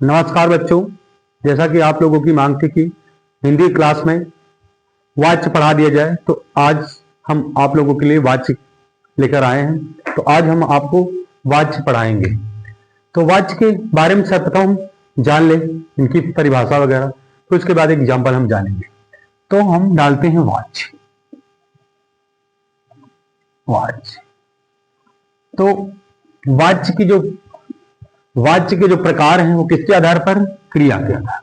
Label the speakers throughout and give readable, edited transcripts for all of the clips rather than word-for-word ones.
Speaker 1: नमस्कार बच्चों, जैसा कि आप लोगों की मांग थी कि हिंदी क्लास में वाच्य पढ़ा दिया जाए, तो आज हम आप लोगों के लिए वाच्य लेकर आए हैं। तो आज हम आपको वाच्य पढ़ाएंगे। तो वाच्य के बारे में सर्वप्रथम जान ले, इनकी परिभाषा वगैरह, तो उसके बाद एग्जाम्पल हम जानेंगे। तो हम डालते हैं वाच्य। वाच्य तो वाच्य के जो प्रकार हैं वो किसके आधार पर? क्रिया के आधार।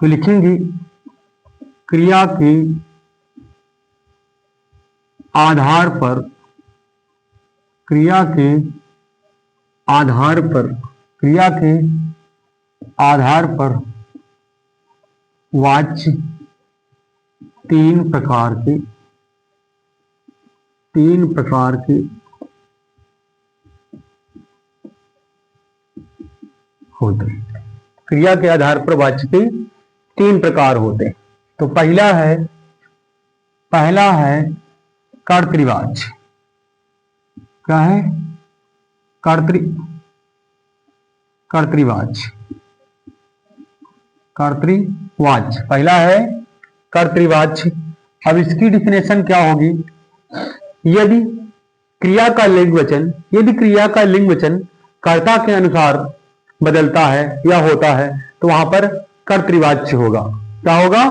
Speaker 1: तो लिखेंगे क्रिया के आधार पर, क्रिया के आधार पर, क्रिया के आधार पर वाच्य तीन प्रकार के होते हैं। क्रिया के आधार पर वाच्य के तीन प्रकार होते हैं। तो पहला है कर्तृवाच्य। क्या है? कर्तृवाच्य। पहला है कर्तृवाच्य। अब इसकी डिफिनेशन क्या होगी? यदि क्रिया का लिंग वचन कर्ता के अनुसार बदलता है या होता है तो वहां पर कर्तृवाच्य होगा। क्या होगा?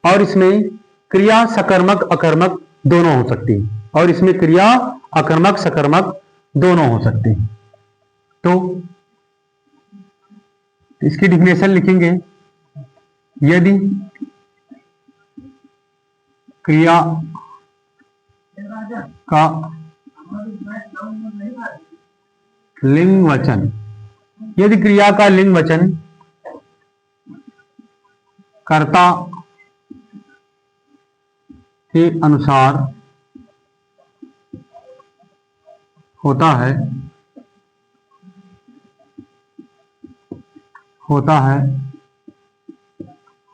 Speaker 1: और इसमें क्रिया सकर्मक अकर्मक दोनों हो सकती है, और इसमें क्रिया अकर्मक सकर्मक दोनों हो सकती है। तो इसकी डिफिनेशन लिखेंगे, यदि क्रिया का लिंग वचन कर्ता के अनुसार होता है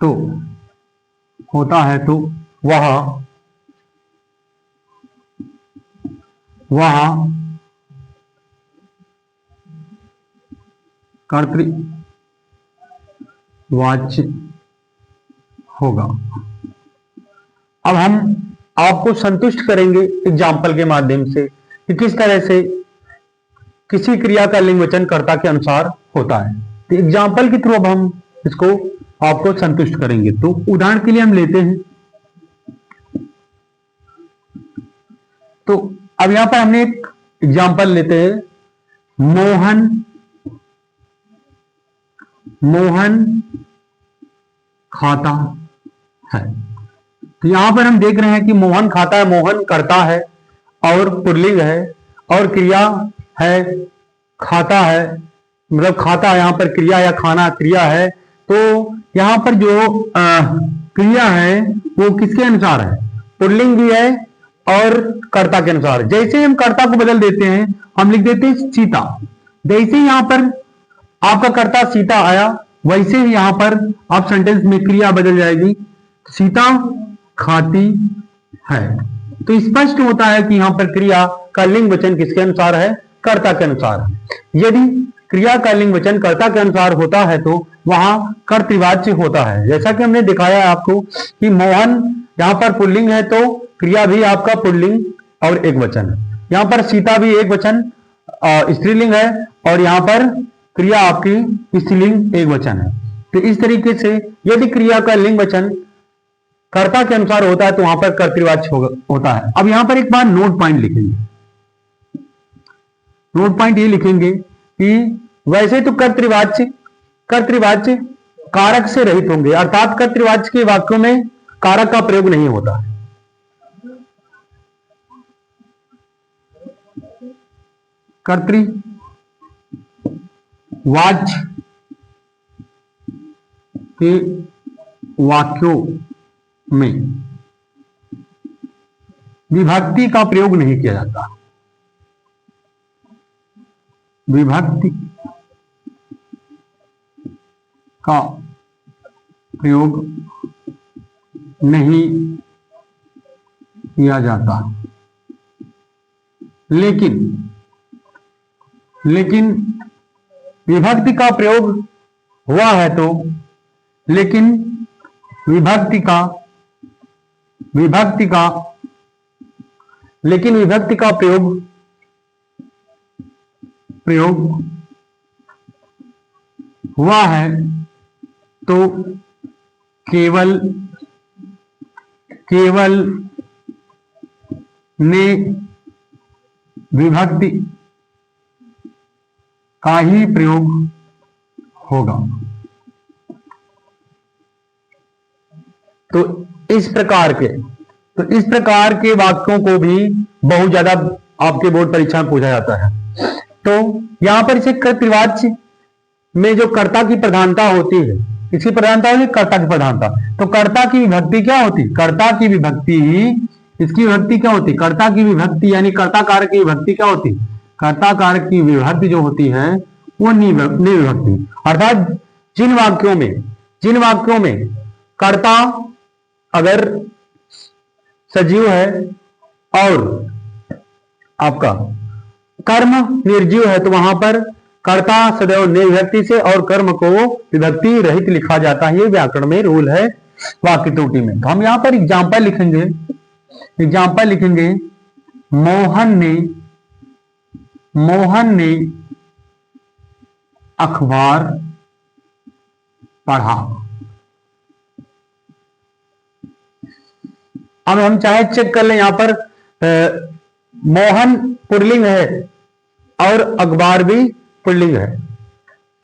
Speaker 1: तो वह कर्तृवाच्य होगा। अब हम आपको संतुष्ट करेंगे एग्जाम्पल के माध्यम से कि किस तरह से किसी क्रिया का लिंग वचन कर्ता के अनुसार होता है। तो एग्जाम्पल के थ्रू अब हम इसको आपको संतुष्ट करेंगे। तो उदाहरण के लिए हम लेते हैं, तो अब यहां पर हमने एक एग्जाम्पल लेते हैं, मोहन खाता है। तो यहां पर हम देख रहे हैं कि मोहन खाता है, मोहन करता है और पुल्लिंग है, और क्रिया है खाता है, मतलब खाता है, यहां पर क्रिया या खाना क्रिया है। तो यहां पर जो क्रिया है वो किसके अनुसार है? पुल्लिंग भी है और कर्ता के अनुसार। जैसे हम कर्ता को बदल देते हैं, हम लिख देते हैं सीता। जैसे यहां पर आपका कर्ता सीता आया, वैसे ही यहां पर आप सेंटेंस में क्रिया बदल जाएगी, सीता खाती है। तो स्पष्ट होता है कि यहां पर क्रिया का लिंग वचन किसके अनुसार है? कर्ता के अनुसार है। यदि क्रिया का लिंग वचन कर्ता के अनुसार होता है तो वहां कर्तृवाच्य होता है। जैसा कि हमने दिखाया है आपको कि मोहन यहां पर पुल्लिंग है तो क्रिया भी आपका पुल्लिंग और एक वचन है। यहां पर सीता भी एक वचन स्त्रीलिंग है, और यहां पर क्रिया आपकी स्त्रीलिंग एक वचन है। तो इस तरीके से यदि क्रिया का लिंग वचन कर्ता के अनुसार होता है तो वहां पर कर्तृवाच्य होता है। अब यहां पर एक बार नोट पॉइंट लिखेंगे। नोट पॉइंट ये लिखेंगे कि वैसे तो कर्तृवाच्य कारक से रहित होंगे, अर्थात कर्तृवाच्य के वाक्यों में कारक का प्रयोग नहीं होता है। कर्तृवाच्य के वाक्यों में विभक्ति का प्रयोग नहीं किया जाता। विभक्ति का प्रयोग नहीं किया जाता, लेकिन विभक्ति का प्रयोग हुआ है तो, लेकिन विभक्ति का प्रयोग हुआ है तो केवल ने विभक्ति का ही प्रयोग होगा। तो इस प्रकार के वाक्यों को भी बहुत ज्यादा आपके बोर्ड परीक्षा में पूछा जाता है। तो यहां पर इसे कर्तृवाच्य में जो कर्ता की प्रधानता होती है, इसकी प्रधानता होती है कर्ता की प्रधानता। तो कर्ता की विभक्ति क्या होती? कर्ता की विभक्ति, इसकी विभक्ति क्या होती? कर्ता की विभक्ति यानी कर्ता कारक की विभक्ति क्या होती? कर्ता कारक की विभक्ति जो होती है वो निर्विभक्ति। अर्थात जिन वाक्यों में कर्ता अगर सजीव है और आपका कर्म निर्जीव है तो वहां पर कर्ता सदैव निर्विभक्ति से और कर्म को विभक्ति रहित लिखा जाता है। ये व्याकरण में रूल है वाक्य त्रुटि में। तो हम यहां पर एग्जाम्पल लिखेंगे, मोहन ने अखबार पढ़ा। अब हम चाहे चेक कर लें, यहां पर मोहन पुल्लिंग है और अखबार भी पुल्लिंग है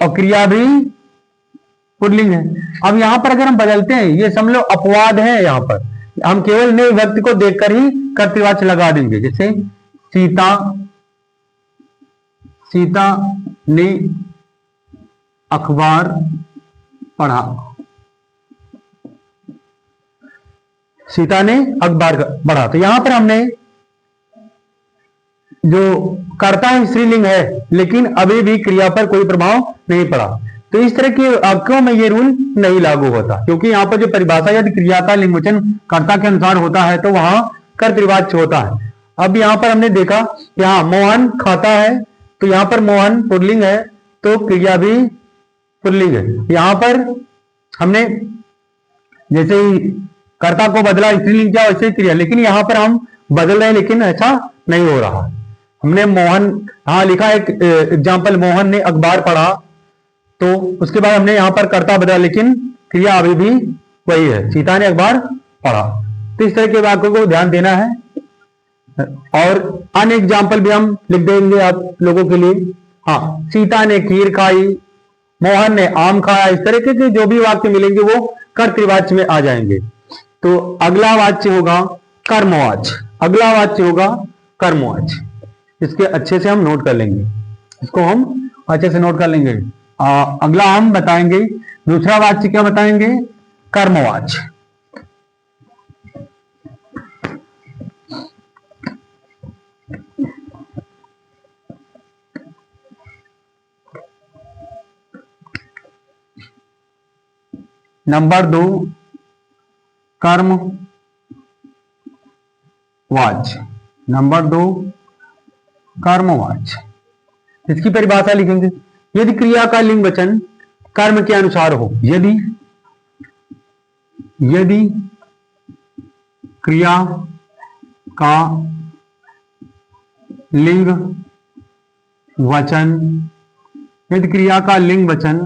Speaker 1: और क्रिया भी पुल्लिंग है। अब यहां पर अगर हम बदलते हैं, ये समझ लो अपवाद है, यहां पर हम केवल नए व्यक्ति को देखकर ही कर्तृवाच्य लगा देंगे। जैसे सीता ने अखबार पढ़ा, सीता ने अखबार पढ़ा। तो यहां पर हमने जो कर्ता है स्त्रीलिंग है, लेकिन अभी भी क्रिया पर कोई प्रभाव नहीं पड़ा। तो इस तरह के वाक्यों में ये रूल नहीं लागू होता, क्योंकि यहां पर जो परिभाषा यदि क्रिया का लिंगवचन कर्ता के अनुसार होता है तो वहां कर्तृवाच्य होता है। अब यहां पर हमने देखा यहां मोहन खाता है, तो यहां पर मोहन पुल्लिंग है तो क्रिया भी पुल्लिंग है। यहां पर हमने जैसे ही कर्ता को बदला स्त्रीलिंग किया वैसे क्रिया, लेकिन यहां पर हम बदल रहे हैं लेकिन ऐसा नहीं हो रहा। हमने मोहन हाँ लिखा एक एग्जाम्पल, मोहन ने अखबार पढ़ा, तो उसके बाद हमने यहां पर कर्ता बदला लेकिन क्रिया अभी भी वही है, सीता ने अखबार पढ़ा। तो इस तरह के वाक्यों को ध्यान देना है। और अन्य एग्जाम्पल भी हम लिख देंगे आप लोगों के लिए। हाँ, सीता ने खीर खाई, मोहन ने आम खाया, इस तरह के जो भी वाक्य मिलेंगे वो कर्तृवाच्य में आ जाएंगे। तो अगला वाच्य होगा कर्मवाच्य, इसके अच्छे से हम नोट कर लेंगे, इसको हम अच्छे से नोट कर लेंगे। अगला हम बताएंगे दूसरा वाच्य, क्या बताएंगे? कर्मवाच्य। नंबर 2 कर्मवाच्य। इसकी परिभाषा लिखेंगे, यदि क्रिया का लिंग वचन कर्म के अनुसार हो, यदि क्रिया का लिंग वचन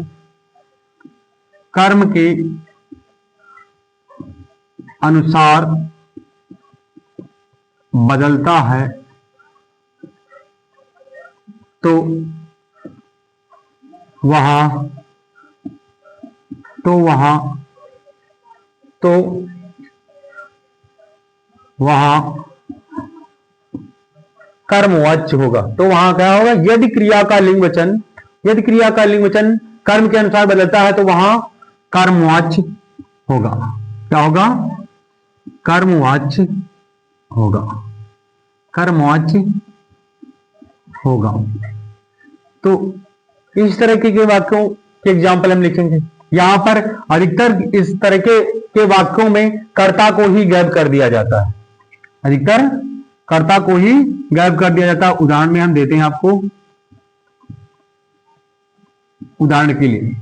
Speaker 1: कर्म के अनुसार बदलता है तो वहां कर्मवाच्य होगा। तो वहां क्या होगा? यदि क्रिया का लिंग वचन कर्म के अनुसार बदलता है तो वहां कर्मवाच्य होगा। क्या होगा? कर्मवाच्य होगा। तो इस तरह के वाक्यों के एग्जाम्पल हम लिखेंगे। यहां पर अधिकतर इस तरह के वाक्यों में कर्ता को ही गायब कर दिया जाता है, उदाहरण में हम देते हैं आपको। उदाहरण के लिए,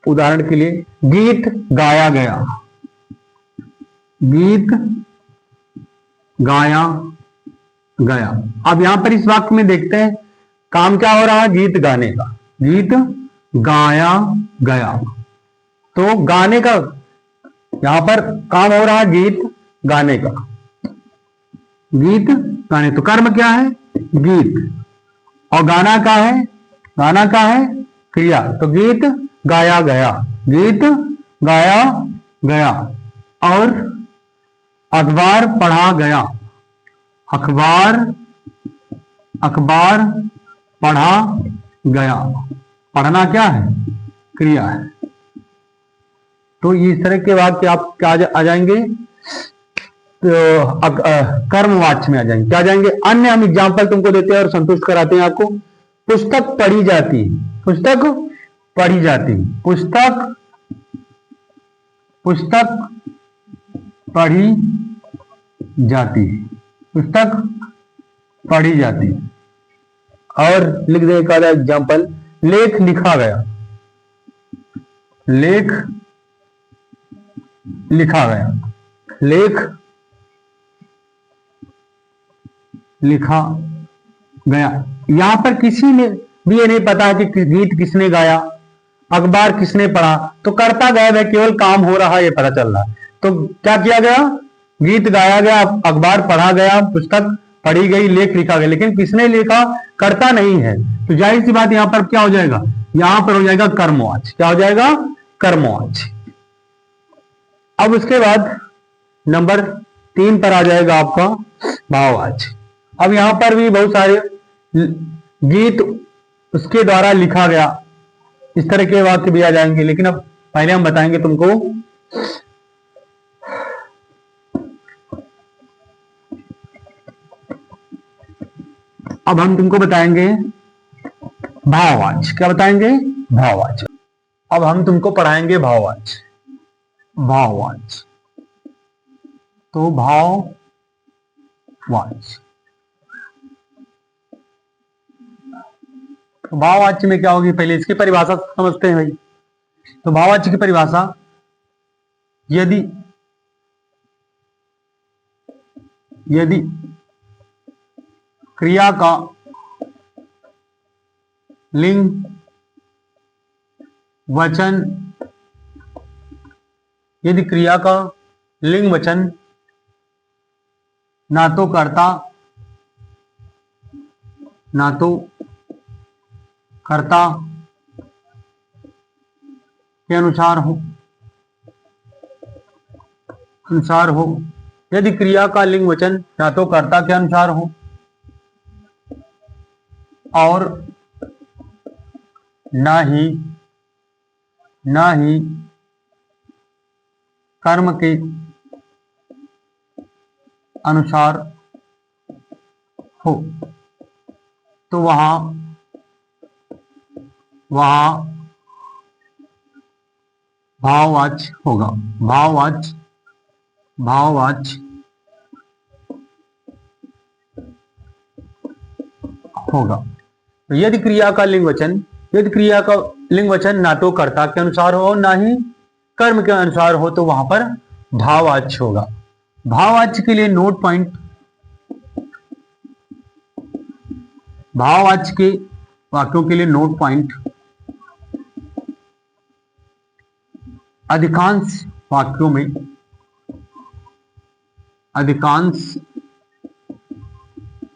Speaker 1: उदाहरण के लिए गीत गाया गया, गीत गाया गया। अब यहां पर इस वाक्य में देखते हैं काम क्या हो रहा है, गीत गाने का, गीत गाया गया। तो गाने का यहां पर काम हो रहा है गीत गाने का, गीत गाने, तो कर्म क्या है, गीत, और गाना का है, गाना का है क्रिया, तो गीत गाया गया, गीत गाया गया। और अखबार पढ़ा गया, अखबार, अखबार पढ़ा गया, पढ़ना क्या है, क्रिया है। तो इस तरह के वाक्य आप क्या आ जाएंगे, तो कर्मवाच्य में आ जाएंगे, क्या आ जाएंगे। अन्य हम एग्जाम्पल तुमको देते हैं और संतुष्ट कराते हैं आपको। पुस्तक पढ़ी जाती, पुस्तक पढ़ी जाती, पुस्तक, पुस्तक पढ़ी जाती, पुस्तक पढ़ी जाती। और लिख दे एक आधा एग्जाम्पल, लेख लिखा गया, लेख लिखा गया, लेख लिखा गया। यहां पर किसी ने भी ये नहीं पता है कि गीत किसने गाया, अखबार किसने पढ़ा, तो करता गया वह केवल काम हो रहा है ये पता चल रहा है। तो क्या किया गया, गीत गाया गया, अखबार पढ़ा गया, पुस्तक पढ़ी गई, लेख लिखा गया, लेकिन किसने लिखा, करता नहीं है। तो जाहिर सी बात यहां पर क्या हो जाएगा, यहां पर हो जाएगा कर्मवाच्य, क्या हो जाएगा, कर्मवाच्य। अब उसके बाद नंबर 3 पर आ जाएगा आपका भाववाच्य। अब यहां पर भी बहुत सारे गीत उसके द्वारा लिखा गया, इस तरह के वाक्य भी आ जाएंगे, लेकिन अब पहले हम बताएंगे तुमको अब हम तुमको बताएंगे भाववाच्य, क्या बताएंगे, भाववाच्य। अब हम तुमको पढ़ाएंगे भाववाच्य, भाववाच्य। तो भाववाच्य, तो भाववाच्य में क्या होगी, पहले इसकी परिभाषा समझते हैं भाई। तो भाववाच्य की परिभाषा, यदि यदि क्रिया का लिंग वचन, यदि क्रिया का लिंग वचन ना तो कर्ता, ना तो कर्ता के अनुसार हो, अनुसार हो, यदि क्रिया का लिंग वचन ना तो कर्ता के अनुसार हो और ना ही कर्म के अनुसार हो, तो वहां भाववाच्य होगा, भाववाच्य, भाववाच्य होगा। तो यदि क्रिया का लिंग वचन, यदि क्रिया का लिंग वचन ना तो कर्ता के अनुसार हो ना ही कर्म के अनुसार हो, तो वहां पर भाववाच्य होगा। भाववाच्य के लिए नोट पॉइंट, भाववाच्य के वाक्यों के लिए नोट पॉइंट, अधिकांश वाक्यों में, अधिकांश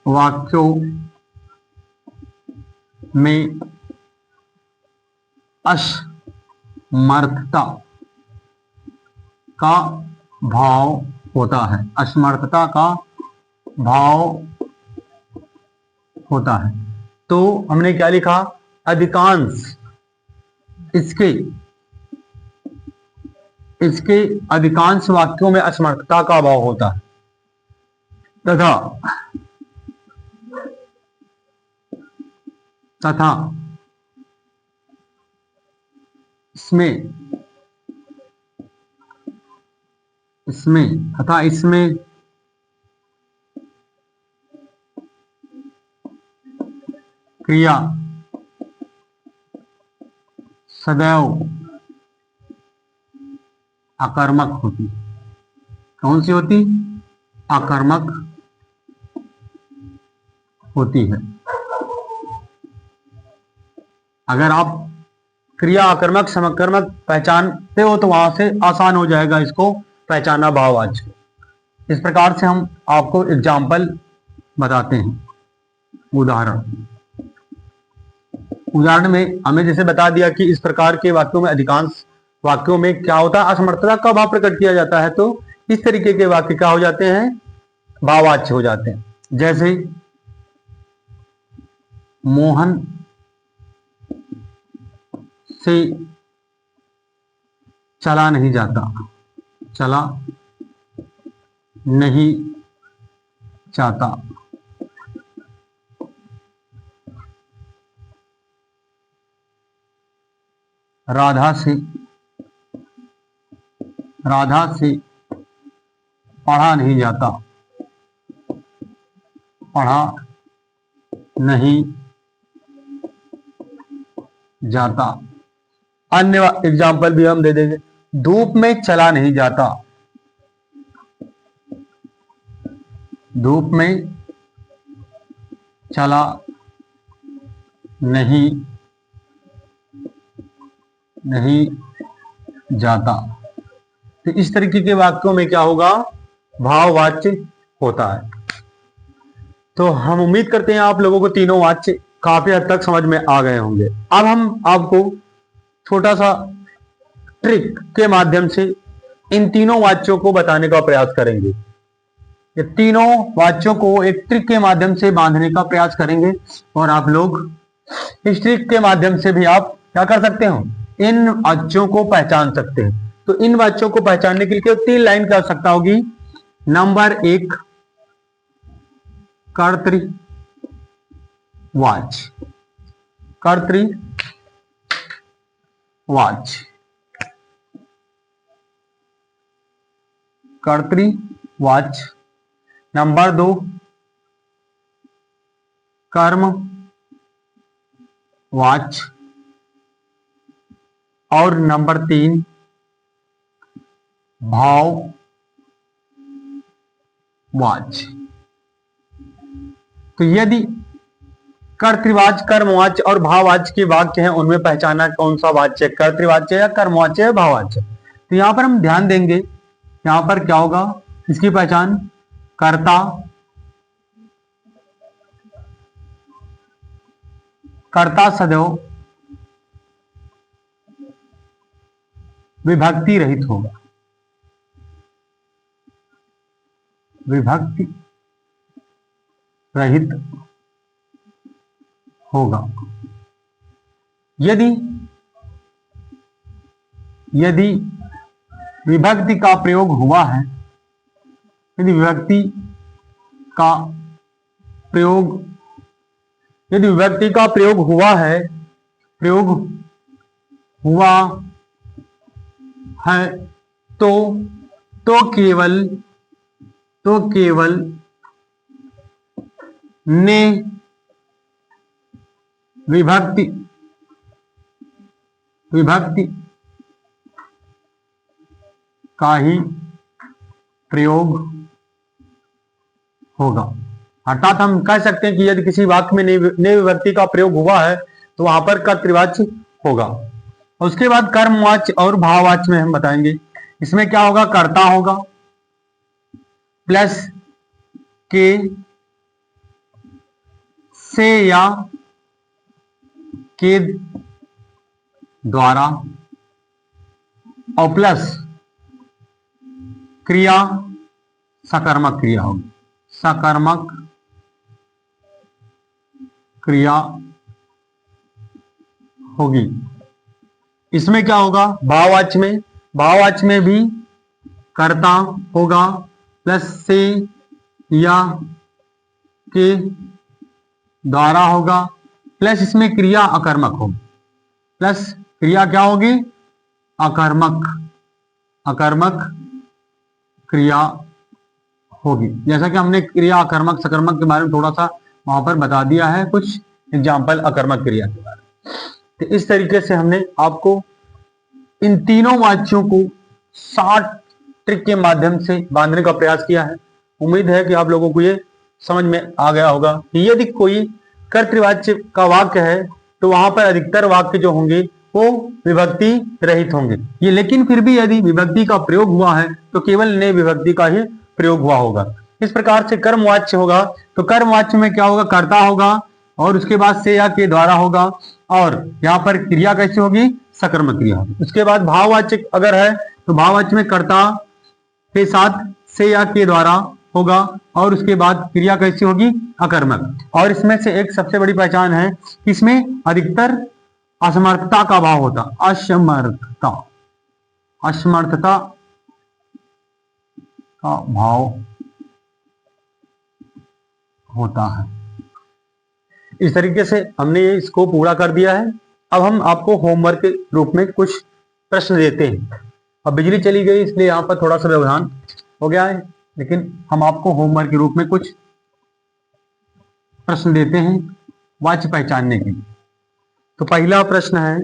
Speaker 1: वाक्यों में असमर्थता का भाव होता है, असमर्थता का भाव होता है। तो हमने क्या लिखा, अधिकांश, इसके अधिकांश वाक्यों में असमर्थता का अभाव होता है तथा इसमें क्रिया सदैव आकर्मक होती। कौन सी होती? आकर्मक होती है। अगर आप क्रिया आकर्मक समकर्मक पहचानते हो तो वहां से आसान हो जाएगा इसको पहचानना भाववाच्य को। इस प्रकार से हम आपको एग्जाम्पल बताते हैं। उदाहरण में हमें जैसे बता दिया कि इस प्रकार के वाक्यों में अधिकांश वाक्यों में क्या होता है? असमर्थता का भाव प्रकट किया जाता है। तो इस तरीके के वाक्य क्या हो जाते हैं? भाववाच्य हो जाते हैं। जैसे मोहन से चला नहीं जाता, चला नहीं जाता। राधा से पढ़ा नहीं जाता, पढ़ा नहीं जाता। अन्य एग्जाम्पल भी हम दे देंगे। धूप में चला नहीं जाता, धूप में चला नहीं जाता। तो इस तरीके के वाक्यों में क्या होगा? भाववाच्य होता है। तो हम उम्मीद करते हैं आप लोगों को तीनों वाच्य काफी हद तक समझ में आ गए होंगे। अब हम आपको छोटा सा ट्रिक के माध्यम से इन तीनों वाच्यों को बताने का प्रयास करेंगे। ये तीनों वाच्यों को एक ट्रिक के माध्यम से बांधने का प्रयास करेंगे और आप लोग इस ट्रिक के माध्यम से भी आप क्या कर सकते हो? इन वाच्यों को पहचान सकते हैं। तो इन वाच्यों को पहचानने के लिए 3 लाइन की आवश्यकता होगी। नंबर 1, कर्तृवाच्य। कर्तृवाच्य। नंबर 2, कर्मवाच्य। और नंबर 3, भाववाच्य। तो यदि कर्तृवाच्य, कर्मवाच्य और भाववाच्य के वाक्य हैं, उनमें पहचाना कौन सा वाच्य, कर्तृवाच्य या कर्मवाच्य या भाववाच्य। तो यहां पर हम ध्यान देंगे, यहां पर क्या होगा? इसकी पहचान कर्ता, सदैव विभक्ति रहित होगा, विभक्ति रहित होगा। यदि विभक्ति का प्रयोग हुआ है, यदि विभक्ति का प्रयोग हुआ है तो केवल ने विभक्ति का ही प्रयोग होगा। अर्थात हम कह सकते हैं कि यदि किसी वाक्य में ने विभक्ति का प्रयोग हुआ है तो वहां पर कर्तृवाच्य होगा। उसके बाद कर्मवाच्य और भाववाच्य में हम बताएंगे। इसमें क्या होगा? कर्ता होगा प्लस के से या के द्वारा और प्लस क्रिया सकर्मक क्रिया होगी, सकर्मक क्रिया होगी। इसमें क्या होगा? भाववाच्य में भी कर्ता होगा प्लस से या के द्वारा होगा प्लस इसमें क्रिया अकर्मक होगी, प्लस क्रिया क्या होगी? अकर्मक क्रिया होगी। जैसा कि हमने क्रिया अकर्मक सकर्मक के बारे में थोड़ा सा वहां पर बता दिया है, कुछ एग्जाम्पल अकर्मक क्रिया के बारे में। तो इस तरीके से हमने आपको इन तीनों वाच्यों को 60 ट्रिक के माध्यम से बांधने का प्रयास किया है। उम्मीद है कि आप लोगों को ये समझ में आ गया होगा कि यदि कोई कर्तृवाच्य का वाक्य है तो वहां पर अधिकतर वाक्य जो होंगे वो विभक्ति रहित होंगे। ये लेकिन फिर भी यदि विभक्ति का प्रयोग हुआ है तो केवल नए विभक्ति का ही प्रयोग हुआ होगा। इस प्रकार से कर्मवाच्य होगा तो कर्मवाच्य में क्या होगा, कर्ता होगा और उसके बाद से या के द्वारा होगा, और यहाँ पर क्रिया कैसी होगी, सकर्मक क्रिया होगी। उसके बाद भाववाचक अगर है तो भाववाच्य में कर्ता के साथ से या के द्वारा होगा और उसके बाद क्रिया कैसी होगी, अकर्मक। और इसमें से एक सबसे बड़ी पहचान है, इसमें अधिकतर असमर्थता का भाव होता, असमर्थता, असमर्थता का भाव होता है। इस तरीके से हमने इसको पूरा कर दिया है। अब हम आपको होमवर्क के रूप में कुछ प्रश्न देते हैं। अब बिजली चली गई इसलिए यहाँ पर थोड़ा सा व्यवधान हो गया है, लेकिन हम आपको होमवर्क के रूप में कुछ प्रश्न देते हैं वाच्य पहचानने के लिए। तो पहला प्रश्न है,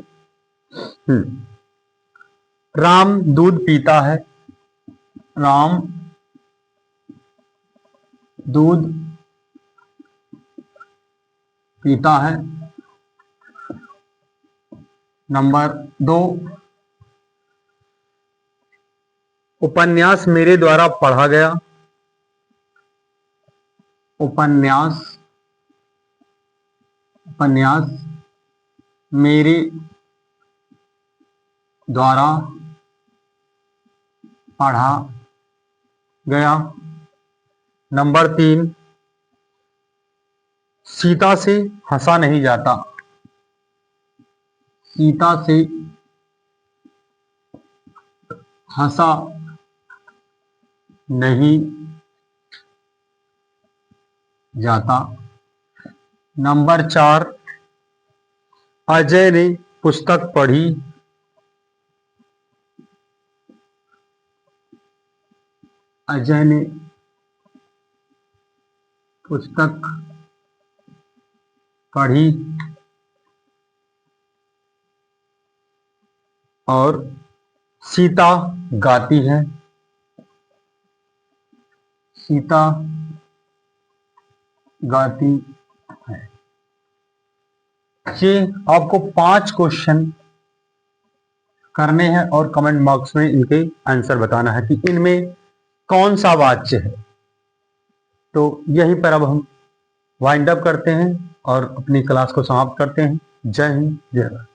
Speaker 1: राम दूध पीता है। राम दूध पीता है। नंबर 2, उपन्यास मेरे द्वारा पढ़ा गया। उपन्यास मेरे द्वारा पढ़ा गया। नंबर 3, सीता से हंसा नहीं जाता। सीता से हंसा नहीं जाता। नंबर 4, अजय ने पुस्तक पढ़ी। अजय ने पुस्तक पढ़ी। और सीता गाती है। सीता गाती है। ये आपको 5 क्वेश्चन करने हैं और कमेंट बॉक्स में इनके आंसर बताना है कि इनमें कौन सा वाच्य है। तो यहीं पर अब हम वाइंड अप करते हैं और अपनी क्लास को समाप्त करते हैं। जय हिंद, जय भारत।